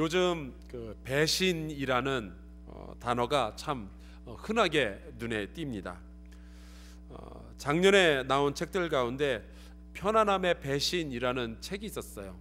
요즘 그 배신이라는 단어가 참 흔하게 눈에 띕니다. 작년에 나온 책들 가운데 편안함의 배신이라는 책이 있었어요.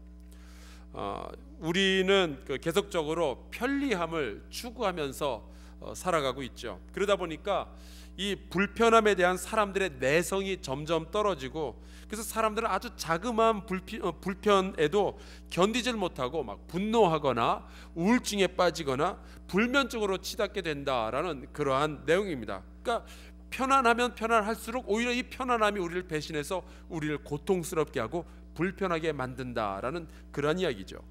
우리는 계속적으로 편리함을 추구하면서 살아가고 있죠. 그러다 보니까 이 불편함에 대한 사람들의 내성이 점점 떨어지고, 그래서 사람들은 아주 자그마한 불편에도 견디질 못하고 막 분노하거나 우울증에 빠지거나 불면증으로 치닫게 된다라는 그러한 내용입니다. 그러니까 편안하면 편안할수록 오히려 이 편안함이 우리를 배신해서 우리를 고통스럽게 하고 불편하게 만든다라는 그러한 이야기죠.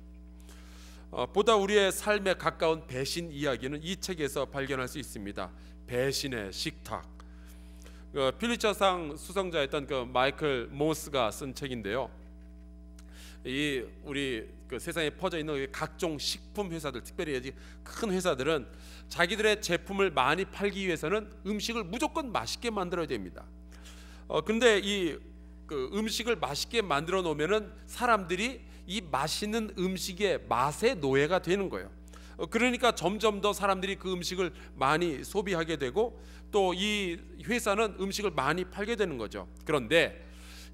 보다 우리의 삶에 가까운 배신 이야기는 이 책에서 발견할 수 있습니다. 배신의 식탁. 퓰리처상 수상자였던 마이클 모스가 쓴 책인데요. 이 우리 세상에 퍼져 있는 각종 식품 회사들, 특별히 큰 회사들은 자기들의 제품을 많이 팔기 위해서는 음식을 무조건 맛있게 만들어야 됩니다. 근데 이 음식을 맛있게 만들어 놓으면은 사람들이 이 맛있는 음식의 맛의 노예가 되는 거예요. 그러니까 점점 더 사람들이 그 음식을 많이 소비하게 되고, 또 이 회사는 음식을 많이 팔게 되는 거죠. 그런데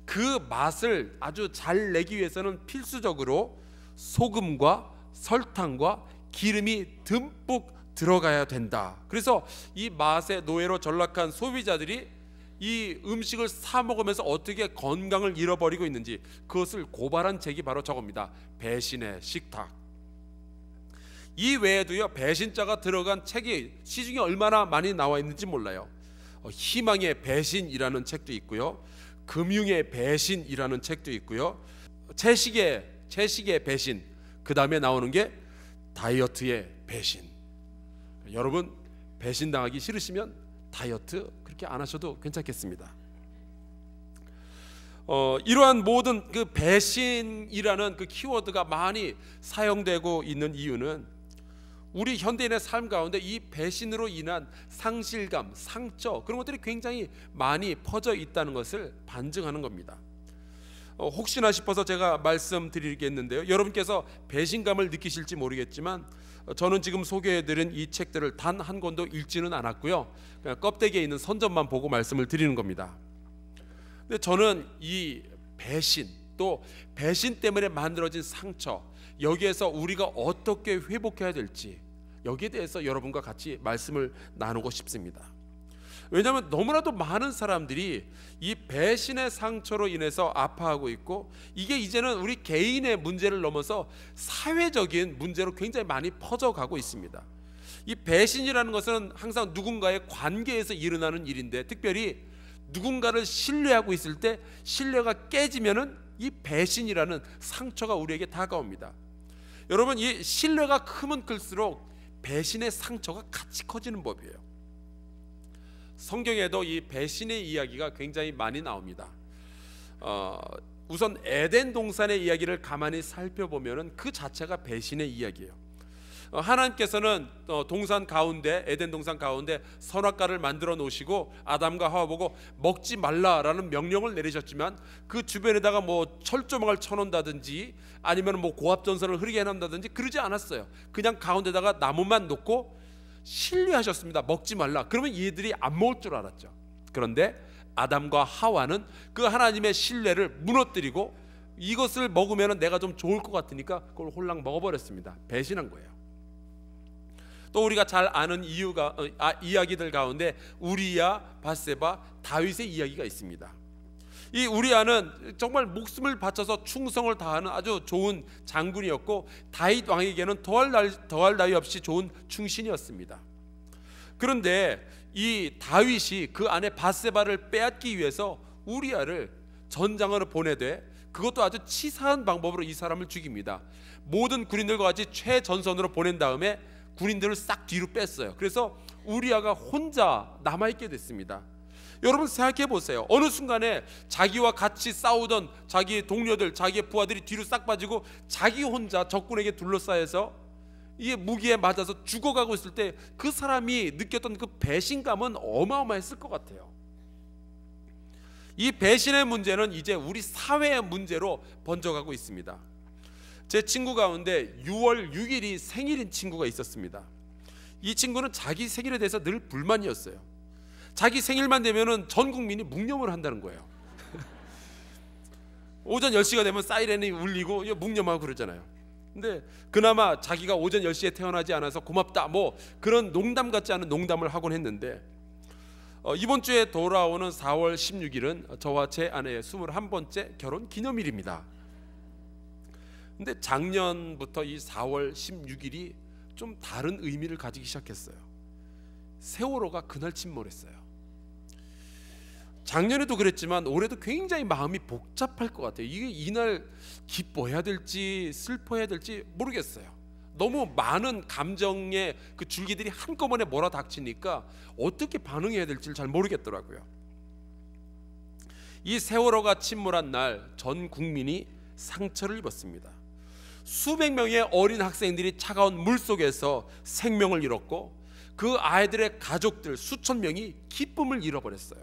그 맛을 아주 잘 내기 위해서는 필수적으로 소금과 설탕과 기름이 듬뿍 들어가야 된다. 그래서 이 맛의 노예로 전락한 소비자들이 이 음식을 사 먹으면서 어떻게 건강을 잃어버리고 있는지 그것을 고발한 책이 바로 저겁니다. 배신의 식탁. 이 외에도요, 배신자가 들어간 책이 시중에 얼마나 많이 나와 있는지 몰라요. 희망의 배신이라는 책도 있고요, 금융의 배신이라는 책도 있고요, 채식의 배신, 그 다음에 나오는 게 다이어트의 배신. 여러분, 배신당하기 싫으시면 다이어트 그렇게 안 하셔도 괜찮겠습니다. 이러한 모든 그 배신이라는 그 키워드가 많이 사용되고 있는 이유는 우리 현대인의 삶 가운데 이 배신으로 인한 상실감, 상처, 그런 것들이 굉장히 많이 퍼져 있다는 것을 반증하는 겁니다. 혹시나 싶어서 제가 말씀드리겠는데요, 여러분께서 배신감을 느끼실지 모르겠지만 저는 지금 소개해드린 이 책들을 단 한 권도 읽지는 않았고요, 그냥 껍데기에 있는 선전만 보고 말씀을 드리는 겁니다. 근데 저는 이 배신, 또 배신 때문에 만들어진 상처, 여기에서 우리가 어떻게 회복해야 될지, 여기에 대해서 여러분과 같이 말씀을 나누고 싶습니다. 왜냐하면 너무나도 많은 사람들이 이 배신의 상처로 인해서 아파하고 있고, 이게 이제는 우리 개인의 문제를 넘어서 사회적인 문제로 굉장히 많이 퍼져가고 있습니다. 이 배신이라는 것은 항상 누군가의 관계에서 일어나는 일인데, 특별히 누군가를 신뢰하고 있을 때 신뢰가 깨지면은 이 배신이라는 상처가 우리에게 다가옵니다. 여러분, 이 신뢰가 크면 클수록 배신의 상처가 같이 커지는 법이에요. 성경에도 이 배신의 이야기가 굉장히 많이 나옵니다. 우선 에덴 동산의 이야기를 가만히 살펴보면 그 자체가 배신의 이야기예요. 하나님께서는 동산 가운데, 에덴 동산 가운데 선악과를 만들어 놓으시고 아담과 하와 보고 먹지 말라라는 명령을 내리셨지만, 그 주변에다가 뭐 철조망을 쳐놓는다든지 아니면 뭐 고압전선을 흐르게 해놓는다든지 그러지 않았어요. 그냥 가운데다가 나무만 놓고 신뢰하셨습니다. 먹지 말라. 그러면 얘들이 안 먹을 줄 알았죠. 그런데 아담과 하와는 그 하나님의 신뢰를 무너뜨리고 이것을 먹으면 내가 좀 좋을 것 같으니까 그걸 홀랑 먹어버렸습니다. 배신한 거예요. 또 우리가 잘 아는 이야기들 가운데 우리야, 바세바, 다윗의 이야기가 있습니다. 이 우리야는 정말 목숨을 바쳐서 충성을 다하는 아주 좋은 장군이었고, 다윗 왕에게는 더할 나위 없이 좋은 충신이었습니다. 그런데 이 다윗이 그 안에 바세바를 빼앗기 위해서 우리야를 전장으로 보내되, 그것도 아주 치사한 방법으로 이 사람을 죽입니다. 모든 군인들과 같이 최전선으로 보낸 다음에 군인들을 싹 뒤로 뺐어요. 그래서 우리야가 혼자 남아있게 됐습니다. 여러분 생각해 보세요. 어느 순간에 자기와 같이 싸우던 자기의 동료들, 자기의 부하들이 뒤로 싹 빠지고 자기 혼자 적군에게 둘러싸여서 이게 무기에 맞아서 죽어가고 있을 때 그 사람이 느꼈던 그 배신감은 어마어마했을 것 같아요. 이 배신의 문제는 이제 우리 사회의 문제로 번져가고 있습니다. 제 친구 가운데 6월 6일이 생일인 친구가 있었습니다. 이 친구는 자기 생일에 대해서 늘 불만이었어요. 자기 생일만 되면은 전 국민이 묵념을 한다는 거예요. 오전 10시가 되면 사이렌이 울리고 묵념하고 그러잖아요. 근데 그나마 자기가 오전 10시에 태어나지 않아서 고맙다 뭐 그런 농담 같지 않은 농담을 하곤 했는데, 이번 주에 돌아오는 4월 16일은 저와 제 아내의 21번째 결혼 기념일입니다. 근데 작년부터 이 4월 16일이 좀 다른 의미를 가지기 시작했어요. 세월호가 그날 침몰했어요. 작년에도 그랬지만 올해도 굉장히 마음이 복잡할 것 같아요. 이게 이날 기뻐해야 될지 슬퍼해야 될지 모르겠어요. 너무 많은 감정의 그 줄기들이 한꺼번에 몰아닥치니까 어떻게 반응해야 될지를 잘 모르겠더라고요. 이 세월호가 침몰한 날 전 국민이 상처를 입었습니다. 수백 명의 어린 학생들이 차가운 물 속에서 생명을 잃었고, 그 아이들의 가족들 수천 명이 기쁨을 잃어버렸어요.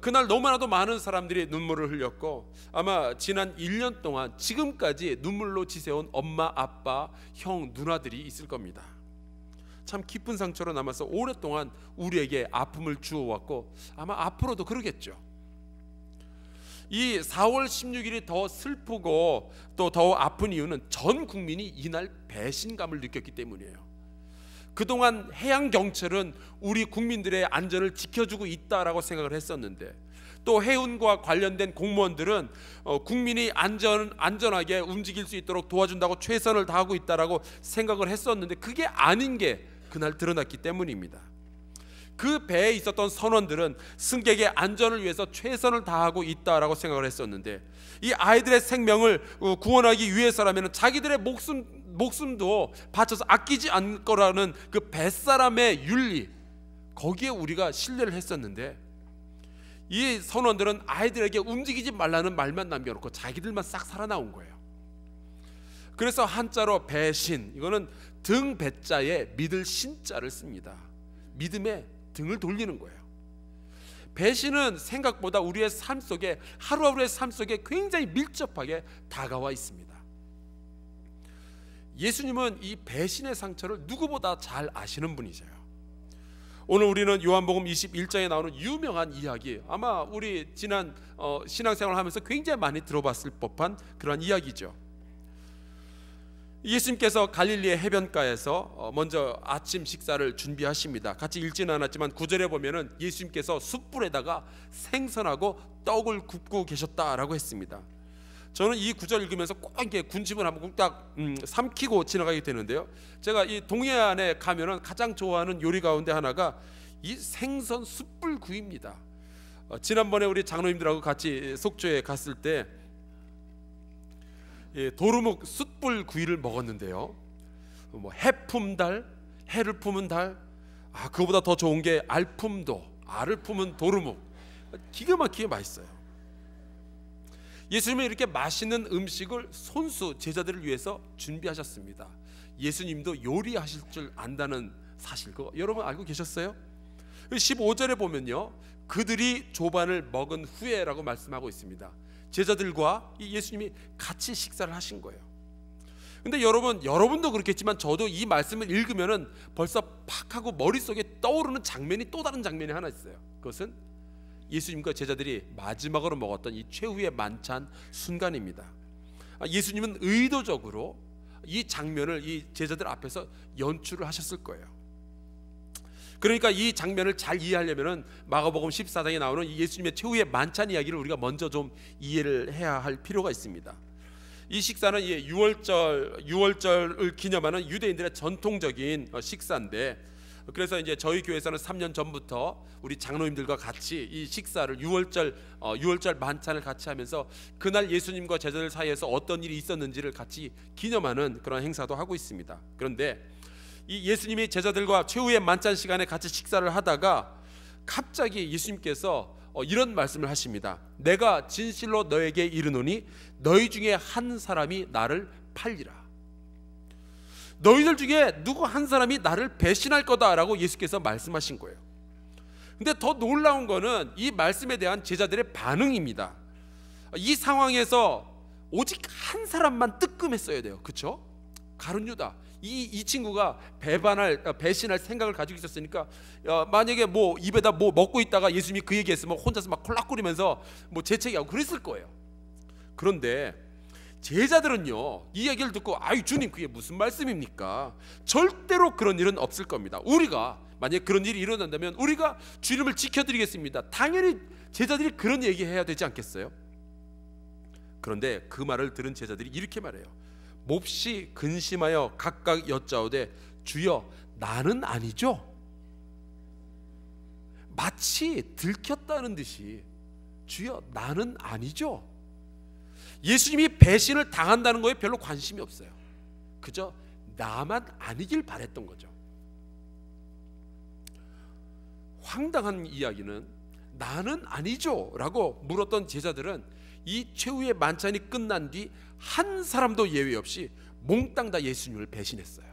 그날 너무나도 많은 사람들이 눈물을 흘렸고, 아마 지난 1년 동안 지금까지 눈물로 지새운 엄마, 아빠, 형, 누나들이 있을 겁니다. 참 깊은 상처로 남아서 오랫동안 우리에게 아픔을 주어왔고 아마 앞으로도 그러겠죠. 이 4월 16일이 더 슬프고 또 더 아픈 이유는 전 국민이 이날 배신감을 느꼈기 때문이에요. 그동안 해양경찰은 우리 국민들의 안전을 지켜주고 있다라고 생각을 했었는데, 또 해운과 관련된 공무원들은 국민이 안전하게 움직일 수 있도록 도와준다고 최선을 다하고 있다라고 생각을 했었는데, 그게 아닌 게 그날 드러났기 때문입니다. 그 배에 있었던 선원들은 승객의 안전을 위해서 최선을 다하고 있다라고 생각을 했었는데, 이 아이들의 생명을 구원하기 위해서라면 자기들의 목숨도 바쳐서 아끼지 않을 거라는 그 뱃사람의 윤리, 거기에 우리가 신뢰를 했었는데, 이 선원들은 아이들에게 움직이지 말라는 말만 남겨놓고 자기들만 싹 살아나온 거예요. 그래서 한자로 배신, 이거는 등 배자에 믿을 신자를 씁니다. 믿음에 등을 돌리는 거예요. 배신은 생각보다 우리의 삶 속에, 하루하루의 삶 속에 굉장히 밀접하게 다가와 있습니다. 예수님은 이 배신의 상처를 누구보다 잘 아시는 분이세요. 오늘 우리는 요한복음 21장에 나오는 유명한 이야기, 아마 우리 지난 신앙생활을 하면서 굉장히 많이 들어봤을 법한 그런 이야기죠. 예수님께서 갈릴리의 해변가에서 먼저 아침 식사를 준비하십니다. 같이 읽지는 않았지만 9절에 보면은 예수님께서 숯불에다가 생선하고 떡을 굽고 계셨다라고 했습니다. 저는 이 9절 읽으면서 꼭 이렇게 군침을 한번 딱 삼키고 지나가게 되는데요. 제가 이 동해안에 가면은 가장 좋아하는 요리 가운데 하나가 이 생선 숯불구이입니다. 지난번에 우리 장로님들하고 같이 속초에 갔을 때 도루묵 숯불구이를 먹었는데요. 뭐 해품달, 해를 품은 달, 그거보다 더 좋은 게 알품도, 알을 품은 도루묵, 기가 막히게 맛있어요. 예수님은 이렇게 맛있는 음식을 손수 제자들을 위해서 준비하셨습니다. 예수님도 요리하실 줄 안다는 사실, 그거 여러분 알고 계셨어요? 15절에 보면요, 그들이 조반을 먹은 후에라고 말씀하고 있습니다. 제자들과 이 예수님이 같이 식사를 하신 거예요. 근데 여러분도 그렇겠지만 저도 이 말씀을 읽으면은 벌써 팍 하고 머릿속에 떠오르는 장면이, 또 다른 장면이 하나 있어요. 그것은 예수님과 제자들이 마지막으로 먹었던 이 최후의 만찬 순간입니다. 예수님은 의도적으로 이 장면을 이 제자들 앞에서 연출을 하셨을 거예요. 그러니까 이 장면을 잘 이해하려면은 마가복음 14장에 나오는 이 예수님의 최후의 만찬 이야기를 우리가 먼저 좀 이해를 해야 할 필요가 있습니다. 이 식사는 유월절을 기념하는 유대인들의 전통적인 식사인데, 그래서 이제 저희 교회에서는 3년 전부터 우리 장로님들과 같이 이 식사를 유월절 만찬을 같이 하면서 그날 예수님과 제자들 사이에서 어떤 일이 있었는지를 같이 기념하는 그런 행사도 하고 있습니다. 그런데 이 예수님이 제자들과 최후의 만찬 시간에 같이 식사를 하다가 갑자기 예수님께서 이런 말씀을 하십니다. 내가 진실로 너에게 이르노니 너희 중에 한 사람이 나를 팔리라. 너희들 중에 누구 한 사람이 나를 배신할 거다라고 예수께서 말씀하신 거예요. 근데 더 놀라운 거는 이 말씀에 대한 제자들의 반응입니다. 이 상황에서 오직 한 사람만 뜨끔했어야 돼요. 그렇죠? 가룟 유다. 이 친구가 배신할 생각을 가지고 있었으니까 만약에 뭐 입에다 뭐 먹고 있다가 예수님이 그 얘기했으면 혼자서 막 콜락거리면서 뭐 재채기하고 그랬을 거예요. 그런데 제자들은요, 이 얘기를 듣고 아유 주님 그게 무슨 말씀입니까? 절대로 그런 일은 없을 겁니다. 우리가 만약에 그런 일이 일어난다면 우리가 주님을 지켜드리겠습니다. 당연히 제자들이 그런 얘기해야 되지 않겠어요? 그런데 그 말을 들은 제자들이 이렇게 말해요. 몹시 근심하여 각각 여짜오되 주여 나는 아니죠. 마치 들켰다는 듯이 주여 나는 아니죠. 예수님이 배신을 당한다는 거에 별로 관심이 없어요. 그저 나만 아니길 바랬던 거죠. 황당한 이야기는 나는 아니죠 라고 물었던 제자들은 이 최후의 만찬이 끝난 뒤 한 사람도 예외 없이 몽땅 다 예수님을 배신했어요.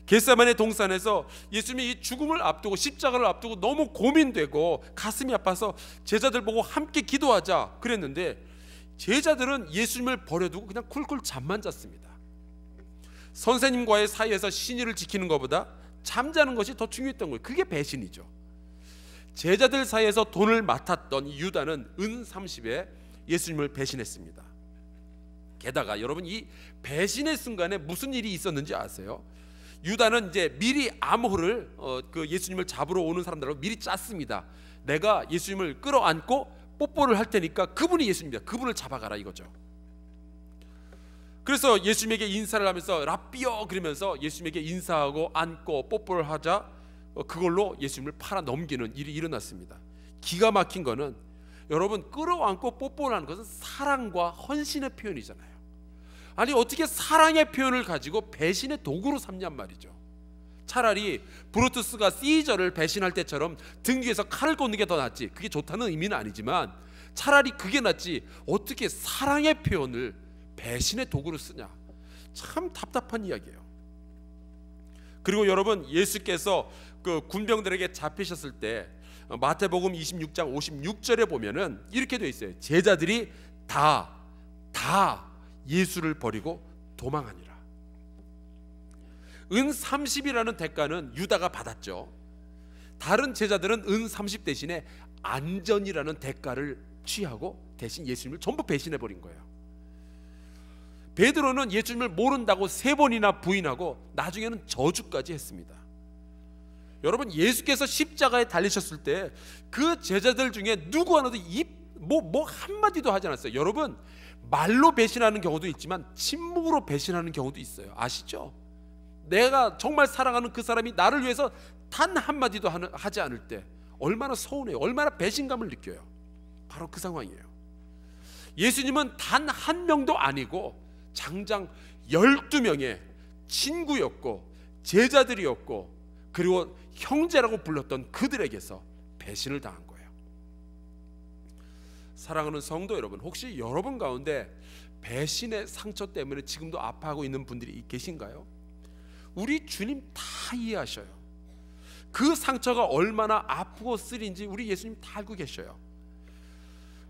겟세마네 동산에서 예수님이 이 죽음을 앞두고 십자가를 앞두고 너무 고민되고 가슴이 아파서 제자들 보고 함께 기도하자 그랬는데 제자들은 예수님을 버려두고 그냥 쿨쿨 잠만 잤습니다. 선생님과의 사이에서 신의를 지키는 것보다 잠자는 것이 더 중요했던 거예요. 그게 배신이죠. 제자들 사이에서 돈을 맡았던 유다는 은 30에 예수님을 배신했습니다. 게다가 여러분 이 배신의 순간에 무슨 일이 있었는지 아세요? 유다는 이제 미리 암호를 그 예수님을 잡으러 오는 사람들하고 미리 짰습니다. 내가 예수님을 끌어안고 뽀뽀를 할 테니까 그분이 예수님이다. 그분을 잡아가라 이거죠. 그래서 예수님에게 인사를 하면서 라삐어 그러면서 예수님에게 인사하고 안고 뽀뽀를 하자 그걸로 예수님을 팔아 넘기는 일이 일어났습니다. 기가 막힌 거는 여러분 끌어안고 뽀뽀를 하는 것은 사랑과 헌신의 표현이잖아요. 아니 어떻게 사랑의 표현을 가지고 배신의 도구로 삼냔 말이죠. 차라리 브루투스가 시저를 배신할 때처럼 등 뒤에서 칼을 꽂는 게 더 낫지. 그게 좋다는 의미는 아니지만 차라리 그게 낫지 어떻게 사랑의 표현을 배신의 도구로 쓰냐. 참 답답한 이야기예요. 그리고 여러분 예수께서 그 군병들에게 잡히셨을 때 마태복음 26장 56절에 보면은 이렇게 돼 있어요. 제자들이 다 예수를 버리고 도망하니라. 은 30이라는 대가는 유다가 받았죠. 다른 제자들은 은 30 대신에 안전이라는 대가를 취하고 대신 예수님을 전부 배신해 버린 거예요. 베드로는 예수님을 모른다고 3번이나 부인하고 나중에는 저주까지 했습니다. 여러분 예수께서 십자가에 달리셨을 때 그 제자들 중에 누구 하나도 뭐 한마디도 하지 않았어요. 여러분 말로 배신하는 경우도 있지만 침묵으로 배신하는 경우도 있어요. 아시죠? 내가 정말 사랑하는 그 사람이 나를 위해서 단 한마디도 하지 않을 때 얼마나 서운해요. 얼마나 배신감을 느껴요. 바로 그 상황이에요. 예수님은 단 한 명도 아니고 장장 12명의 친구였고 제자들이었고 그리고 형제라고 불렀던 그들에게서 배신을 당한 거예요. 사랑하는 성도 여러분, 혹시 여러분 가운데 배신의 상처 때문에 지금도 아파하고 있는 분들이 계신가요? 우리 주님 다 이해하셔요. 그 상처가 얼마나 아프고 쓰린지 우리 예수님 다 알고 계셔요.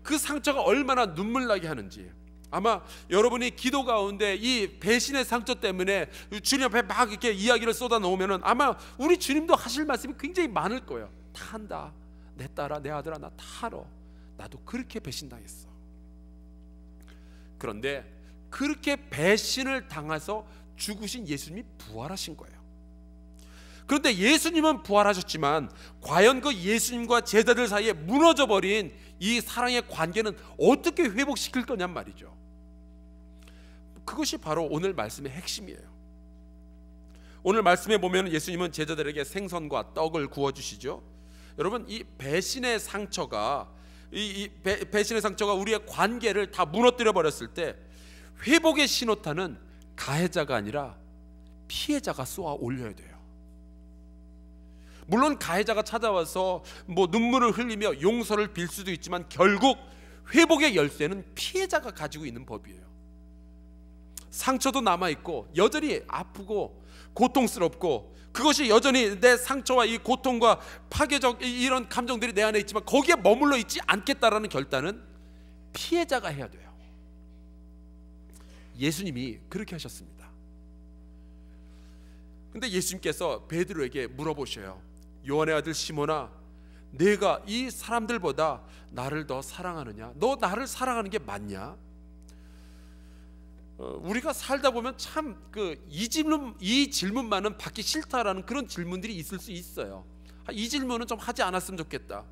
그 상처가 얼마나 눈물 나게 하는지. 아마 여러분이 기도 가운데 이 배신의 상처 때문에 주님 앞에 막 이렇게 이야기를 쏟아 놓으면은 아마 우리 주님도 하실 말씀이 굉장히 많을 거예요. 다 한다. 내 딸아, 내 아들아, 나 다 알아. 나도 그렇게 배신당했어. 그런데 그렇게 배신을 당해서 죽으신 예수님이 부활하신 거예요. 그런데 예수님은 부활하셨지만 과연 그 예수님과 제자들 사이에 무너져버린 이 사랑의 관계는 어떻게 회복시킬 거냔 말이죠. 그것이 바로 오늘 말씀의 핵심이에요. 오늘 말씀에 보면 예수님은 제자들에게 생선과 떡을 구워주시죠. 여러분 이 배신의 상처가 배신의 상처가 우리의 관계를 다 무너뜨려 버렸을 때 회복의 신호탄은 가해자가 아니라 피해자가 쏘아 올려야 돼요. 물론 가해자가 찾아와서 뭐 눈물을 흘리며 용서를 빌 수도 있지만 결국 회복의 열쇠는 피해자가 가지고 있는 법이에요. 상처도 남아있고 여전히 아프고 고통스럽고 그것이 여전히 내 상처와 이 고통과 파괴적 이런 감정들이 내 안에 있지만 거기에 머물러 있지 않겠다라는 결단은 피해자가 해야 돼요. 예수님이 그렇게 하셨습니다. 근데 예수님께서 베드로에게 물어보셔요. 요한의 아들 시몬아, 내가 이 사람들보다 나를 더 사랑하느냐? 너 나를 사랑하는 게 맞냐? 우리가 살다 보면 참 이 질문만은 받기 싫다라는 그런 질문들이 있을 수 있어요. 이 질문은 좀 하지 않았으면 좋겠다.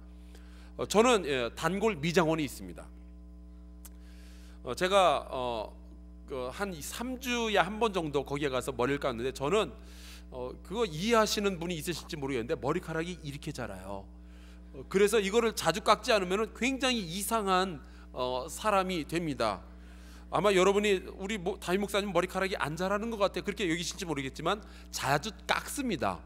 저는 단골 미장원이 있습니다. 제가 한 3주에 한 번 정도 거기에 가서 머리를 깎는데, 저는 그거 이해하시는 분이 있으실지 모르겠는데 머리카락이 이렇게 자라요. 그래서 이거를 자주 깎지 않으면 굉장히 이상한 사람이 됩니다. 아마 여러분이 우리 담임 목사님 머리카락이 안 자라는 것 같아요. 그렇게 여기실지 모르겠지만 자주 깎습니다.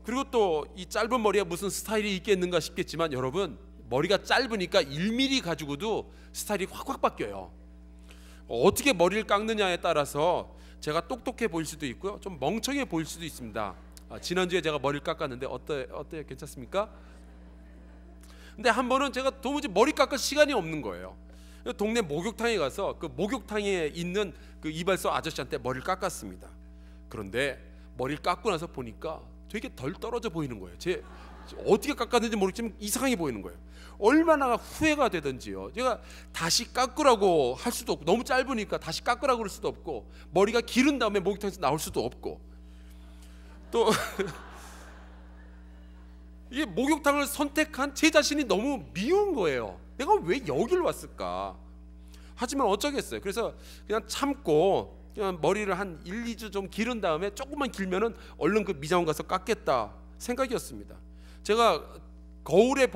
그리고 또 이 짧은 머리에 무슨 스타일이 있겠는가 싶겠지만, 여러분 머리가 짧으니까 1mm 가지고도 스타일이 확확 바뀌어요. 어떻게 머리를 깎느냐에 따라서 제가 똑똑해 보일 수도 있고요, 좀 멍청해 보일 수도 있습니다. 지난주에 제가 머리를 깎았는데 어때요? 괜찮습니까? 근데 한 번은 제가 도무지 머리 깎을 시간이 없는 거예요. 동네 목욕탕에 가서 그 목욕탕에 있는 그 이발소 아저씨한테 머리를 깎았습니다. 그런데 머리를 깎고 나서 보니까 되게 덜 떨어져 보이는 거예요. 제 어떻게 깎았는지 모르겠지만 이상하게 보이는 거예요. 얼마나 후회가 되든지요. 제가 다시 깎으라고 할 수도 없고, 너무 짧으니까 다시 깎으라고 할 수도 없고, 머리가 기른 다음에 목욕탕에서 나올 수도 없고, 또 이게 목욕탕을 선택한 제 자신이 너무 미운 거예요. 내가 왜 여길 왔을까? 하지만 어쩌겠어요. 그래서 그냥 참고 그냥 머리를 한 1, 2주 좀 기른 다음에 조금만 길면은 얼른 그 미장원 가서 깎겠다 생각이었습니다. 제가 거울에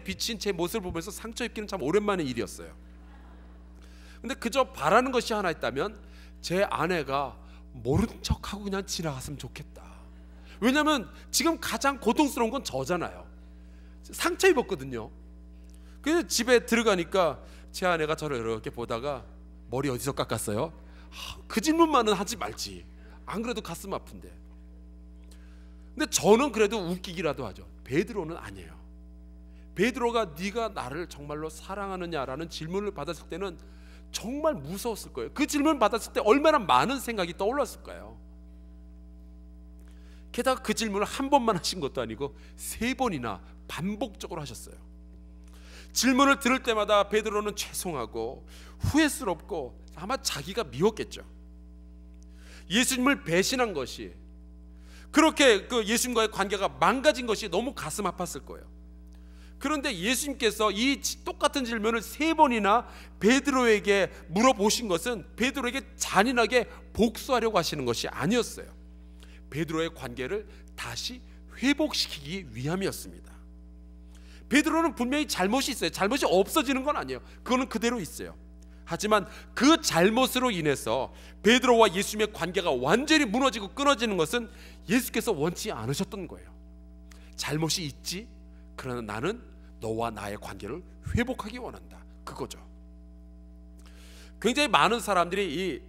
비친 제 모습을 보면서 상처 입기는 참 오랜만의 일이었어요. 근데 그저 바라는 것이 하나 있다면, 제 아내가 모른 척하고 그냥 지나갔으면 좋겠다. 왜냐면 지금 가장 고통스러운 건 저잖아요. 상처 입었거든요. 그래서 집에 들어가니까 제 아내가 저를 이렇게 보다가 머리 어디서 깎았어요? 그 질문만은 하지 말지. 안 그래도 가슴 아픈데. 근데 저는 그래도 웃기기라도 하죠. 베드로는 아니에요. 베드로가 네가 나를 정말로 사랑하느냐라는 질문을 받았을 때는 정말 무서웠을 거예요. 그 질문을 받았을 때 얼마나 많은 생각이 떠올랐을까요? 게다가 그 질문을 한 번만 하신 것도 아니고 3번이나 반복적으로 하셨어요. 질문을 들을 때마다 베드로는 죄송하고 후회스럽고 아마 자기가 미웠겠죠. 예수님을 배신한 것이, 그렇게 그 예수님과의 관계가 망가진 것이 너무 가슴 아팠을 거예요. 그런데 예수님께서 이 똑같은 질문을 3번이나 베드로에게 물어보신 것은 베드로에게 잔인하게 복수하려고 하시는 것이 아니었어요. 베드로의 관계를 다시 회복시키기 위함이었습니다. 베드로는 분명히 잘못이 있어요. 잘못이 없어지는 건 아니에요. 그거는 그대로 있어요. 하지만 그 잘못으로 인해서 베드로와 예수님의 관계가 완전히 무너지고 끊어지는 것은 예수께서 원치 않으셨던 거예요. 잘못이 있지, 그러나 나는 너와 나의 관계를 회복하기 원한다. 그거죠. 굉장히 많은 사람들이 이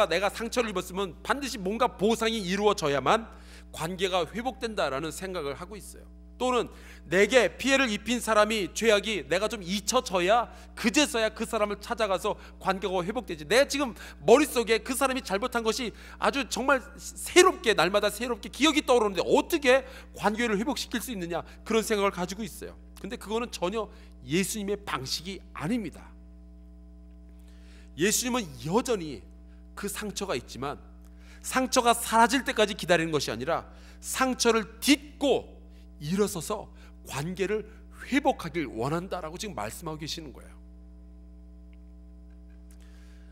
내가 상처를 입었으면 반드시 뭔가 보상이 이루어져야만 관계가 회복된다라는 생각을 하고 있어요. 또는 내게 피해를 입힌 사람이, 죄악이 내가 좀 잊혀져야 그제서야 그 사람을 찾아가서 관계가 회복되지. 내 지금 머릿속에 그 사람이 잘못한 것이 아주 정말 새롭게, 날마다 새롭게 기억이 떠오르는데 어떻게 관계를 회복시킬 수 있느냐, 그런 생각을 가지고 있어요. 근데 그거는 전혀 예수님의 방식이 아닙니다. 예수님은 여전히 그 상처가 있지만 상처가 사라질 때까지 기다리는 것이 아니라 상처를 딛고 일어서서 관계를 회복하길 원한다라고 지금 말씀하고 계시는 거예요.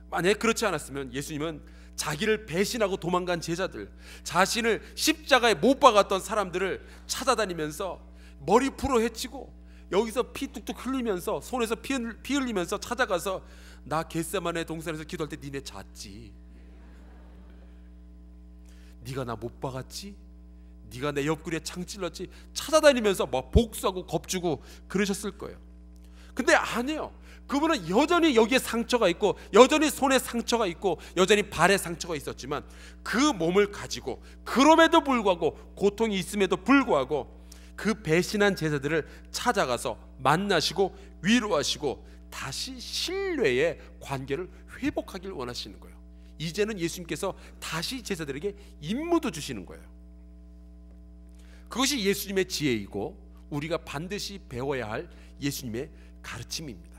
만약에 그렇지 않았으면 예수님은 자기를 배신하고 도망간 제자들, 자신을 십자가에 못 박았던 사람들을 찾아다니면서 머리 풀어 헤치고 여기서 피 뚝뚝 흘리면서, 손에서 피 흘리면서 찾아가서 나 겟세마네 동산에서 기도할 때 니네 잤지? 네가 나 못 박았지? 네가 내 옆구리에 창 찔렀지? 찾아다니면서 막 복수하고 겁주고 그러셨을 거예요. 근데 아니에요. 그분은 여전히 여기에 상처가 있고, 여전히 손에 상처가 있고, 여전히 발에 상처가 있었지만 그 몸을 가지고, 그럼에도 불구하고, 고통이 있음에도 불구하고 그 배신한 제자들을 찾아가서 만나시고 위로하시고 다시 신뢰의 관계를 회복하길 원하시는 거예요. 이제는 예수님께서 다시 제자들에게 임무도 주시는 거예요. 그것이 예수님의 지혜이고 우리가 반드시 배워야 할 예수님의 가르침입니다.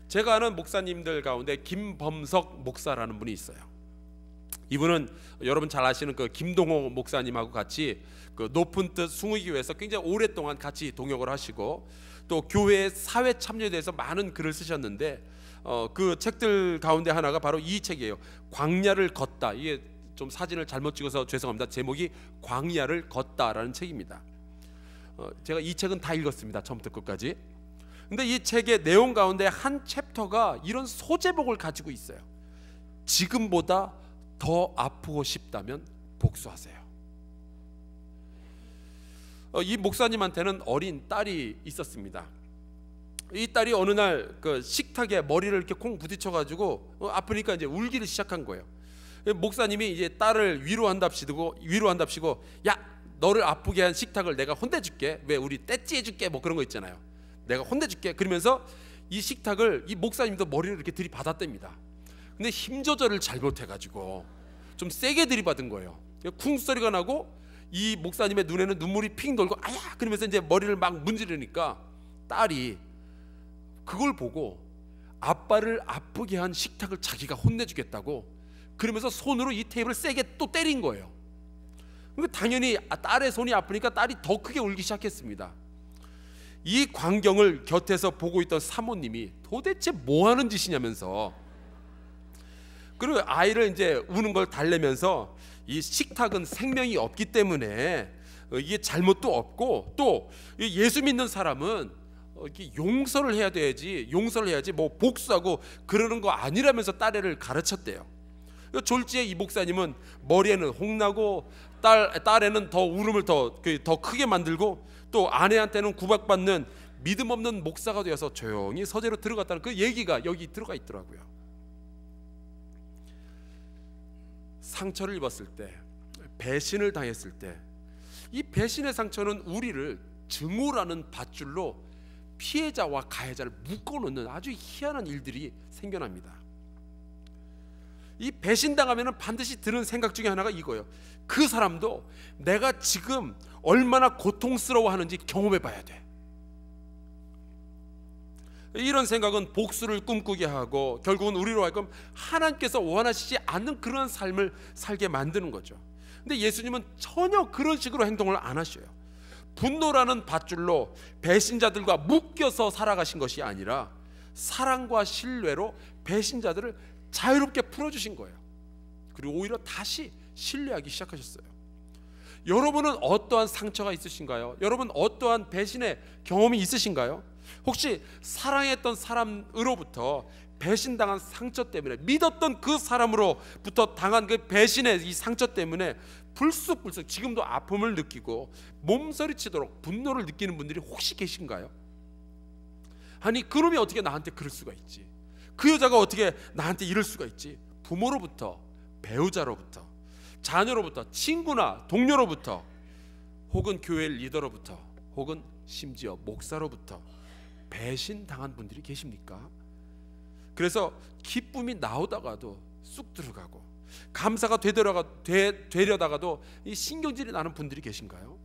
제가 아는 목사님들 가운데 김범석 목사라는 분이 있어요. 이분은 여러분 잘 아시는 그 김동호 목사님하고 같이 그 높은 뜻 숭의교회에서 굉장히 오랫동안 같이 동역을 하시고 또 교회 사회 참여에 대해서 많은 글을 쓰셨는데 그 책들 가운데 하나가 바로 이 책이에요. 광야를 걷다. 이게 좀 사진을 잘못 찍어서 죄송합니다. 제목이 광야를 걷다라는 책입니다. 제가 이 책은 다 읽었습니다. 처음부터 끝까지. 근데 이 책의 내용 가운데 한 챕터가 이런 소제목을 가지고 있어요. 지금보다 더 아프고 싶다면 복수하세요. 이 목사님한테는 어린 딸이 있었습니다. 이 딸이 어느 날 그 식탁에 머리를 이렇게 콩 부딪혀가지고 아프니까 이제 울기를 시작한 거예요. 목사님이 이제 딸을 위로한답시고 야, 너를 아프게 한 식탁을 내가 혼내줄게. 왜 우리 떼찌 해줄게 뭐 그런 거 있잖아요. 내가 혼내줄게. 그러면서 이 식탁을 이 목사님도 머리를 이렇게 들이받았답니다. 근데 힘 조절을 잘못해가지고 좀 세게 들이받은 거예요. 쿵 소리가 나고 이 목사님의 눈에는 눈물이 핑 돌고 아야 그러면서 이제 머리를 막 문지르니까 딸이 그걸 보고 아빠를 아프게 한 식탁을 자기가 혼내주겠다고 그러면서 손으로 이 테이블을 세게 또 때린 거예요. 그러니까 당연히 딸의 손이 아프니까 딸이 더 크게 울기 시작했습니다. 이 광경을 곁에서 보고 있던 사모님이 도대체 뭐 하는 짓이냐면서 그리고 아이를 이제 우는 걸 달래면서 이 식탁은 생명이 없기 때문에 이게 잘못도 없고 또 예수 믿는 사람은 이렇게 용서를 해야지 뭐 복수하고 그러는 거 아니라면서 딸애를 가르쳤대요. 졸지에 이 목사님은 머리에는 홍나고 딸애는 더 울음을 더 크게 만들고 또 아내한테는 구박받는 믿음 없는 목사가 되어서 조용히 서재로 들어갔다는 그 얘기가 여기 들어가 있더라고요. 상처를 입었을 때, 배신을 당했을 때, 이 배신의 상처는 우리를 증오라는 밧줄로 피해자와 가해자를 묶어놓는 아주 희한한 일들이 생겨납니다. 이 배신당하면 반드시 드는 생각 중에 하나가 이거예요. 그 사람도 내가 지금 얼마나 고통스러워하는지 경험해봐야 돼. 이런 생각은 복수를 꿈꾸게 하고 결국은 우리로 하여금 하나님께서 원하시지 않는 그런 삶을 살게 만드는 거죠. 근데 예수님은 전혀 그런 식으로 행동을 안 하셔요. 분노라는 밧줄로 배신자들과 묶여서 살아가신 것이 아니라 사랑과 신뢰로 배신자들을 자유롭게 풀어주신 거예요. 그리고 오히려 다시 신뢰하기 시작하셨어요. 여러분은 어떠한 상처가 있으신가요? 여러분 어떠한 배신의 경험이 있으신가요? 혹시 사랑했던 사람으로부터 배신당한 상처 때문에 믿었던 그 사람으로부터 당한 그 배신의 이 상처 때문에 불쑥불쑥 지금도 아픔을 느끼고 몸서리치도록 분노를 느끼는 분들이 혹시 계신가요? 아니 그놈이 어떻게 나한테 그럴 수가 있지? 그 여자가 어떻게 나한테 이럴 수가 있지? 부모로부터, 배우자로부터, 자녀로부터, 친구나 동료로부터, 혹은 교회 리더로부터, 혹은 심지어 목사로부터 배신당한 분들이 계십니까? 그래서 기쁨이 나오다가도 쑥 들어가고 감사가 되려다가도 이 신경질이 나는 분들이 계신가요?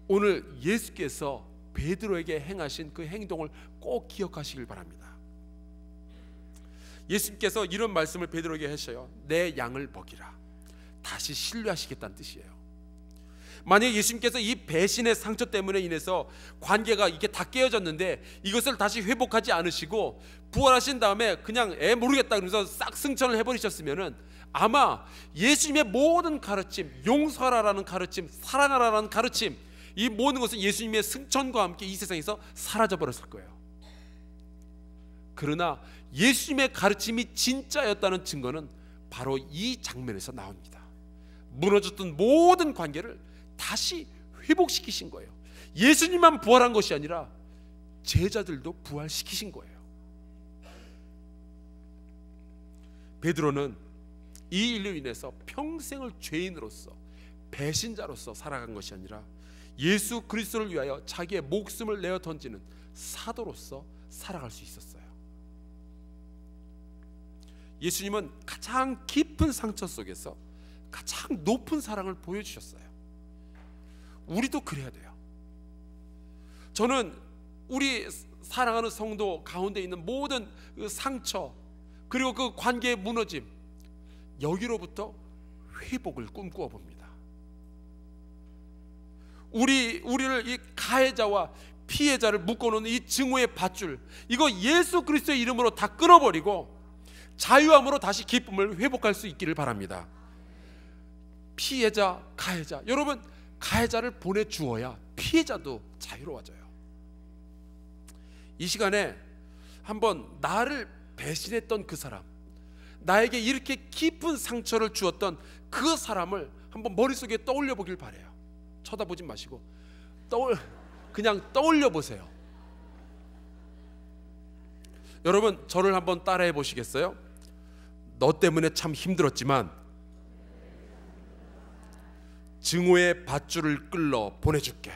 오늘 예수께서 베드로에게 행하신 그 행동을 꼭 기억하시길 바랍니다. 예수님께서 이런 말씀을 베드로에게 하셔요. 내 양을 먹이라. 다시 신뢰하시겠다는 뜻이에요. 만약 예수님께서 이 배신의 상처 때문에 인해서 관계가 이게 다 깨어졌는데 이것을 다시 회복하지 않으시고 부활하신 다음에 그냥 모르겠다 그러면서 싹 승천을 해버리셨으면은 아마 예수님의 모든 가르침, 용서하라라는 가르침, 사랑하라라는 가르침, 이 모든 것은 예수님의 승천과 함께 이 세상에서 사라져 버렸을 거예요. 그러나 예수님의 가르침이 진짜였다는 증거는 바로 이 장면에서 나옵니다. 무너졌던 모든 관계를 다시 회복시키신 거예요. 예수님만 부활한 것이 아니라 제자들도 부활시키신 거예요. 베드로는 이 일로 인해서 평생을 죄인으로서 배신자로서 살아간 것이 아니라 예수 그리스도를 위하여 자기의 목숨을 내어 던지는 사도로서 살아갈 수 있었어요. 예수님은 가장 깊은 상처 속에서 가장 높은 사랑을 보여주셨어요. 우리도 그래야 돼요. 저는 우리 사랑하는 성도 가운데 있는 모든 그 상처, 그리고 그 관계의 무너짐, 여기로부터 회복을 꿈꾸어 봅니다. 우리를 이 가해자와 피해자를 묶어놓는 이 증오의 밧줄, 이거 예수 그리스도의 이름으로 다 끊어버리고 자유함으로 다시 기쁨을 회복할 수 있기를 바랍니다. 피해자, 가해자, 여러분, 가해자를 보내주어야 피해자도 자유로워져요. 이 시간에 한번 나를 배신했던 그 사람, 나에게 이렇게 깊은 상처를 주었던 그 사람을 한번 머릿속에 떠올려 보길 바래요. 쳐다보지 마시고 그냥 떠올려 보세요. 여러분, 저를 한번 따라해 보시겠어요? 너 때문에 참 힘들었지만 증오의 밧줄을 끌러 보내줄게.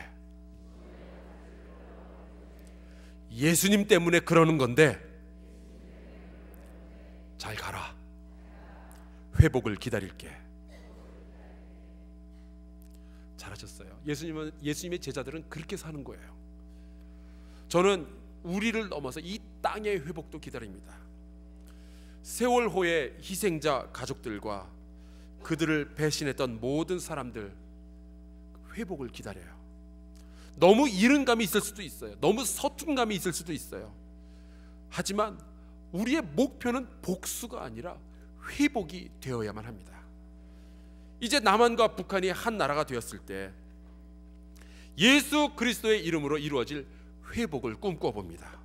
예수님 때문에 그러는 건데 잘 가라. 회복을 기다릴게. 잘하셨어요. 예수님의 제자들은 그렇게 사는 거예요. 저는 우리를 넘어서 이 땅의 회복도 기다립니다. 세월호의 희생자 가족들과 그들을 배신했던 모든 사람들 회복을 기다려요. 너무 이른 감이 있을 수도 있어요. 너무 서툰 감이 있을 수도 있어요. 하지만 우리의 목표는 복수가 아니라 회복이 되어야만 합니다. 이제 남한과 북한이 한 나라가 되었을 때 예수 그리스도의 이름으로 이루어질 회복을 꿈꿔 봅니다.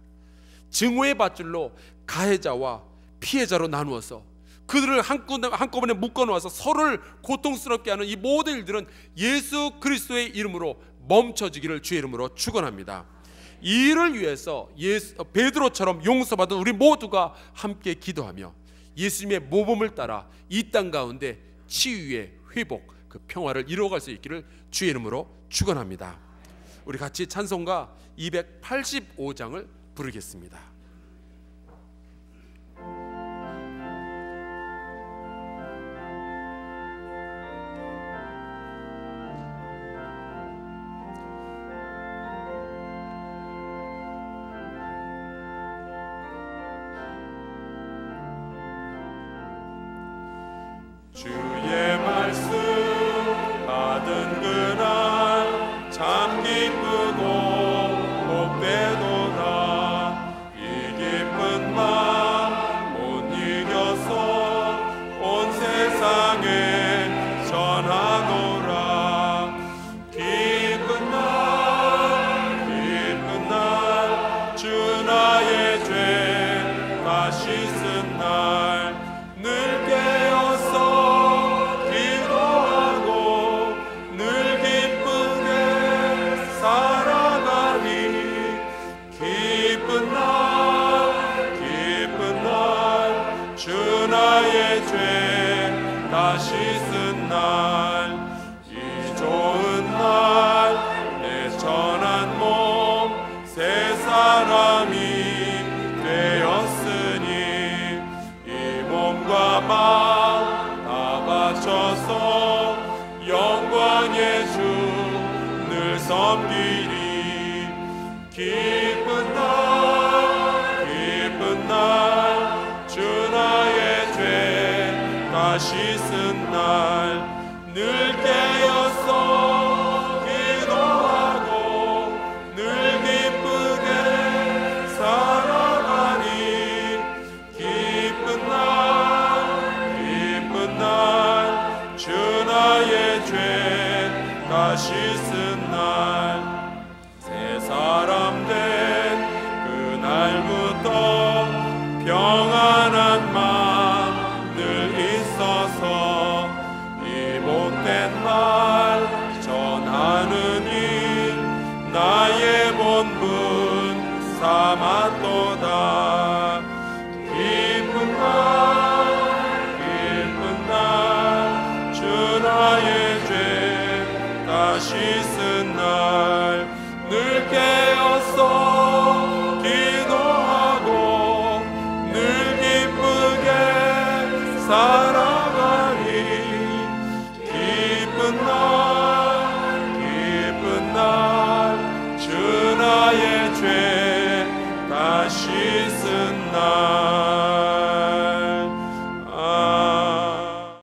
증오의 밧줄로 가해자와 피해자로 나누어서 그들을 한꺼번에 묶어놓아서 서로를 고통스럽게 하는 이 모든 일들은 예수 그리스도의 이름으로 멈춰지기를 주의 이름으로 축원합니다. 이 일을 위해서 베드로처럼 용서받은 우리 모두가 함께 기도하며 예수님의 모범을 따라 이 땅 가운데 치유의 회복, 그 평화를 이루어갈 수 있기를 주의 이름으로 축원합니다. 우리 같이 찬송가 285장을 부르겠습니다. 주의 말씀 받은 그날 참 기쁘고 복되도다. 이 기쁜 맘 못 이겨서 온 세상에 전하노라. 기쁜 날 주 나의 죄 다 씻은 날 늘 깨어서 기도하고 늘 기쁘게 살아가니. 기쁜 날 주 나의 죄 다 씻은 날. 이 좋은 날 내 천한 몸 새 사람이 되었으니 이 몸과 마음 다 바쳐서 영광의 주 늘 섬기리. 기쁜 날 주 나의 죄 다 씻은 날 늘 깨어서 기도하고 늘 기쁘게 살아가니. 기쁜 날 주 나의 죄 다 씻은 날. 새 사람 된 그날부터 평안한 마음 늘 있어서 이 못된 말 전하는 일 나의 본분 삼았도다. 기쁜 날 주 나의 죄 다 씻은 날